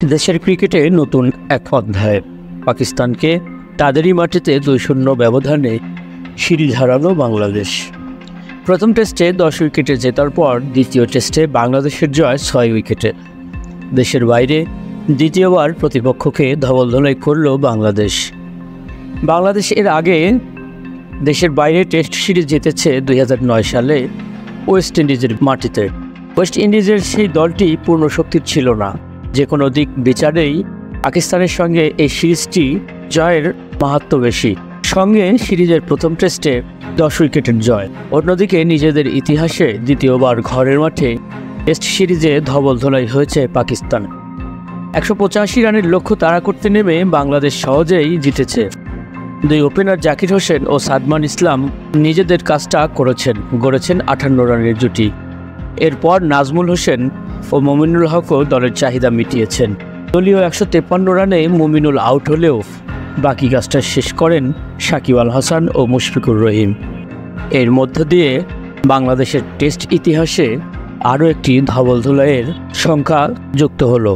দেশের ক্রিকেটে নতুন এক অধ্যায়। পাকিস্তানকে তাদেরই মাটিতে 2-0 ব্যবধানে সিরিজ হারালো বাংলাদেশ। প্রথম টেস্টে 10 উইকেটে জেতার পর দ্বিতীয় টেস্টে বাংলাদেশের জয় 6 উইকেটে। দেশের বাইরে দ্বিতীয়বার প্রতিপক্ষকে ধবলধোলাই করল বাংলাদেশ। বাংলাদেশ এর আগে দেশের বাইরে টেস্ট সিরিজ জিতেছে 2009 সালে ওয়েস্ট ইন্ডিজের মাটিতে। ওয়েস্ট ইন্ডিজের সেই দলটি পূর্ণ শক্তির ছিল না। যে কোনো দিক বিচারেই পাকিস্তানের সঙ্গে এই সিরিজটি জয়ের মাহাত্ম্য বেশি। সঙ্গে সিরিজের প্রথম টেস্টে 10 উইকেটের জয়। অন্যদিকে নিজেদের ইতিহাসে দ্বিতীয়বার ঘরের মাঠে টেস্ট সিরিজে ধবলধোলাই হয়েছে পাকিস্তান। 185 রানের লক্ষ্য তাড়া করতে নেমে বাংলাদেশ সহজেই জিতেছে। দুই ওপেনার জাকির হোসেন ও সাদমান ইসলাম নিজেদের কাজটা গড়েছেন 58 রানের জুটি। এরপর নাজমুল হোসেন ও মুমিনুল হকও দলের চাহিদা মিটিয়েছেন। দলীয় 153 রানে মুমিনুল আউট হলেও বাকি কাজটা শেষ করেন সাকিব আল হাসান ও মুশফিকুর রহিম। এর মধ্য দিয়ে বাংলাদেশের টেস্ট ইতিহাসে আরও একটি ধবলধোলাইয়ের সংখ্যা যুক্ত হলো।